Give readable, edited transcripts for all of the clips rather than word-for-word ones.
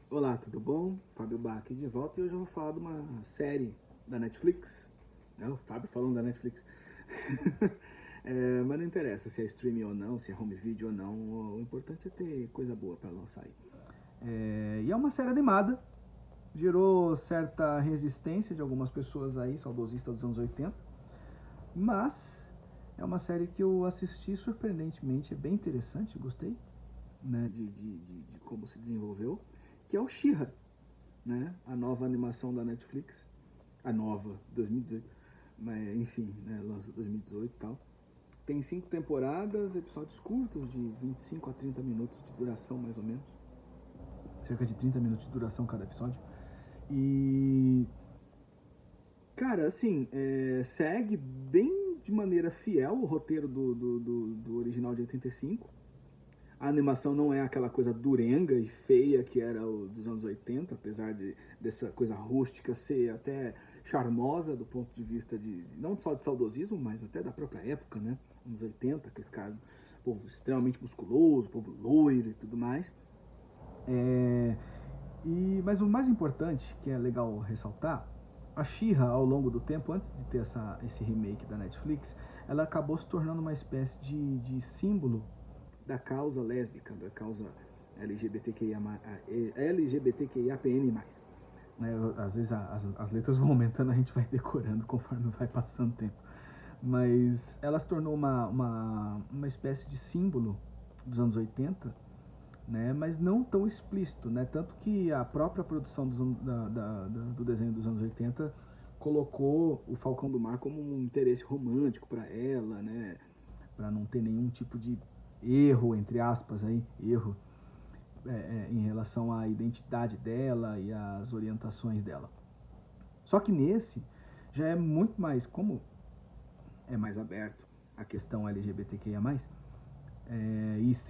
Olá, tudo bom? Fábio Bar aqui de volta e hoje eu vou falar de uma série da Netflix. Não, o Fábio falando da Netflix. Mas não interessa se é streaming ou não, se é home video ou não, o importante é ter coisa boa para lançar aí. E é uma série animada, gerou certa resistência de algumas pessoas aí, saudosistas dos anos 80, mas é uma série que eu assisti surpreendentemente, é bem interessante, gostei, né, de como se desenvolveu, que é o She-Ra, né? A nova animação da Netflix, a nova, 2018, mas enfim, né? Lançou 2018 e tal. Tem 5 temporadas, episódios curtos de 25 a 30 minutos de duração, mais ou menos. Cerca de 30 minutos de duração cada episódio. E, cara, assim, segue bem de maneira fiel o roteiro do original de 85. A animação não é aquela coisa durenga e feia que era o dos anos 80, apesar dessa coisa rústica ser até charmosa do ponto de vista de não só de saudosismo, mas até da própria época, né? Anos 80, que esse cara, povo extremamente musculoso, povo loiro e tudo mais. Mas o mais importante, que é legal ressaltar, a She-Ra, ao longo do tempo, antes de ter esse remake da Netflix, ela acabou se tornando uma espécie de símbolo da causa lésbica, da causa LGBTQIA, LGBTQIAPN+. Né? Às vezes as letras vão aumentando, a gente vai decorando conforme vai passando o tempo. Mas ela se tornou uma espécie de símbolo dos anos 80, né? Mas não tão explícito, né? Tanto que a própria produção do desenho dos anos 80 colocou o Falcão do Mar como um interesse romântico para ela, né? Para não ter nenhum tipo de erro, entre aspas, aí, erro em relação à identidade dela e às orientações dela. Só que nesse já é muito mais, como é mais aberto a questão LGBTQIA+,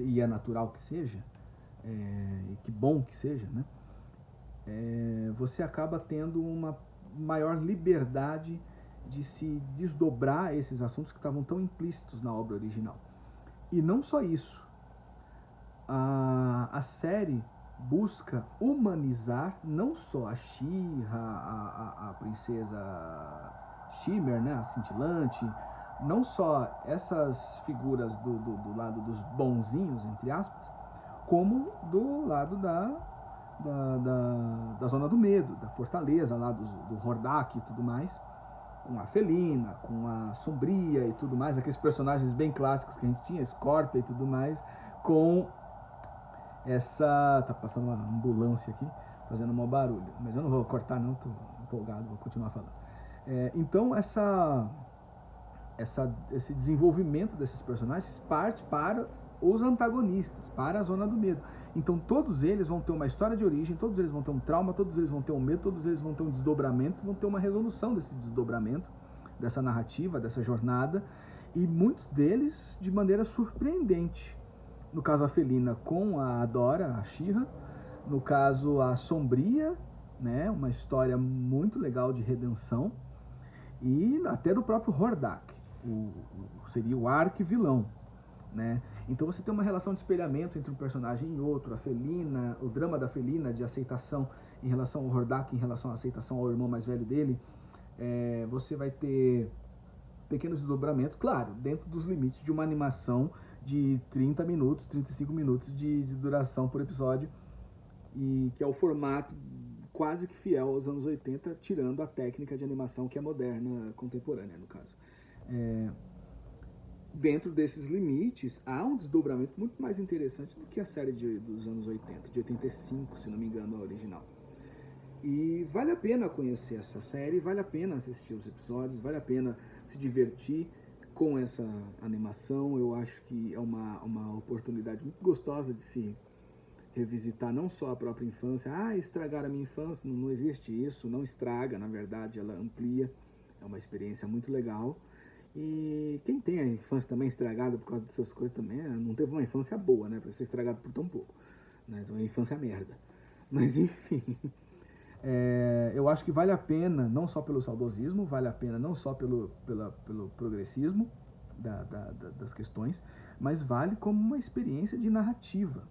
e é natural que seja, e que bom que seja, né? Você acaba tendo uma maior liberdade de se desdobrar esses assuntos que estavam tão implícitos na obra original. E não só isso, a série busca humanizar não só a She-Ra, a princesa Shimmer, né, a cintilante, não só essas figuras do lado dos bonzinhos, entre aspas, como do lado da zona do medo, da fortaleza lá do Hordak e tudo mais, com a Felina, com a Sombria e tudo mais, aqueles personagens bem clássicos que a gente tinha, Scorpia e tudo mais, com essa... Tá passando uma ambulância aqui, fazendo um mau barulho, mas eu não vou cortar não, tô empolgado, vou continuar falando. Então esse desenvolvimento desses personagens parte para os antagonistas, para a zona do medo. Então todos eles vão ter uma história de origem, todos eles vão ter um trauma, todos eles vão ter um medo, todos eles vão ter um desdobramento, vão ter uma resolução desse desdobramento, dessa narrativa, dessa jornada, e muitos deles de maneira surpreendente. No caso a Felina com a Adora, a She-Ra, no caso a Sombria, né, uma história muito legal de redenção, e até do próprio Hordak, seria o arqui-vilão, né? Então você tem uma relação de espelhamento entre um personagem e outro, a Felina, o drama da Felina de aceitação em relação ao Hordak, em relação à aceitação ao irmão mais velho dele. Você vai ter pequenos desdobramentos, claro, dentro dos limites de uma animação de 30 minutos, 35 minutos de duração por episódio, e que é o formato quase que fiel aos anos 80, tirando a técnica de animação que é moderna, contemporânea, no caso. Dentro desses limites, há um desdobramento muito mais interessante do que a série dos anos 80, de 85, se não me engano, a original. E vale a pena conhecer essa série, vale a pena assistir os episódios, vale a pena se divertir com essa animação. Eu acho que é uma oportunidade muito gostosa de se revisitar não só a própria infância. Estragar a minha infância, não existe isso, não estraga, na verdade, ela amplia. É uma experiência muito legal. E quem tem a infância também estragada por causa dessas coisas também, não teve uma infância boa, né? Pra ser estragado por tão pouco. Né? Então a infância é merda. Mas enfim, eu acho que vale a pena, não só pelo saudosismo, vale a pena não só pelo progressismo das questões, mas vale como uma experiência de narrativa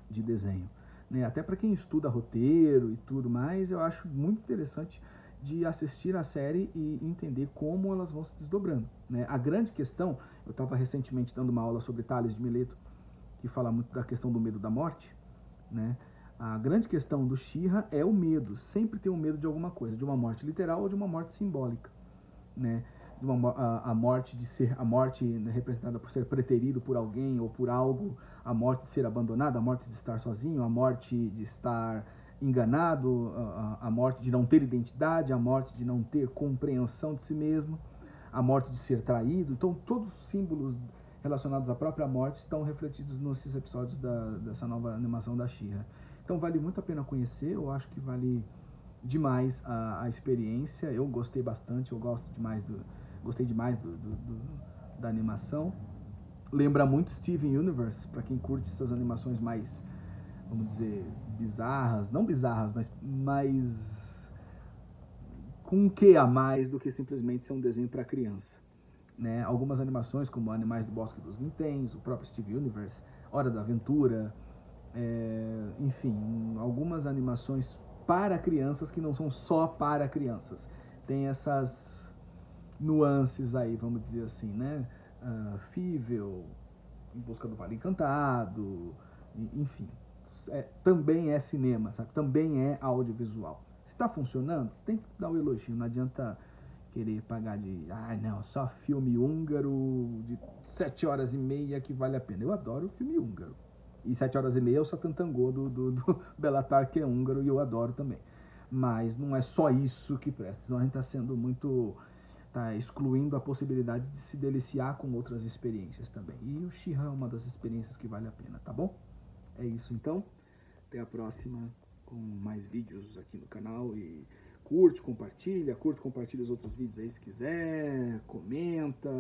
de desenho. né? Até para quem estuda roteiro e tudo mais, eu acho muito interessante de assistir a série e entender como elas vão se desdobrando, né? A grande questão, eu estava recentemente dando uma aula sobre Tales de Mileto, que fala muito da questão do medo da morte, né? A grande questão do She-Ra é o medo, sempre tem o medo de alguma coisa, de uma morte literal ou de uma morte simbólica, né? De a morte de ser, a morte, né, representada por ser preterido por alguém ou por algo, a morte de ser abandonado, a morte de estar sozinho, a morte de estar enganado, a morte de não ter identidade, a morte de não ter compreensão de si mesmo, a morte de ser traído. Então todos os símbolos relacionados à própria morte estão refletidos nesses episódios dessa nova animação da She-Ra. Então vale muito a pena conhecer, eu acho que vale demais a experiência. Eu gostei bastante, eu gostei demais da animação. Lembra muito Steven Universe, para quem curte essas animações mais, vamos dizer, bizarras, não bizarras, mas mais com um quê a mais do que simplesmente ser um desenho para criança, né? Algumas animações, como Animais do Bosque dos Vinténs, o próprio Steven Universe, Hora da Aventura, enfim, algumas animações para crianças que não são só para crianças. Tem essas nuances aí, vamos dizer assim, né? Fível, Em Busca do Vale Encantado, enfim. Também é cinema, sabe? Também é audiovisual. Se está funcionando, tem que dar o elogio. Não adianta querer pagar de, não, só filme húngaro de 7 horas e meia que vale a pena. Eu adoro filme húngaro. E 7 horas e meia é o Satan Tango do Belatar, que é húngaro, e eu adoro também. Mas não é só isso que presta, senão a gente está sendo muito... tá excluindo a possibilidade de se deliciar com outras experiências também. E o She-Ra é uma das experiências que vale a pena, tá bom? É isso então. Até a próxima com mais vídeos aqui no canal. E curte, compartilha os outros vídeos aí se quiser, comenta,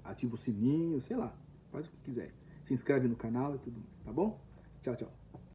ativa o sininho, sei lá, faz o que quiser. Se inscreve no canal e tudo mais, tá bom? Tchau, tchau.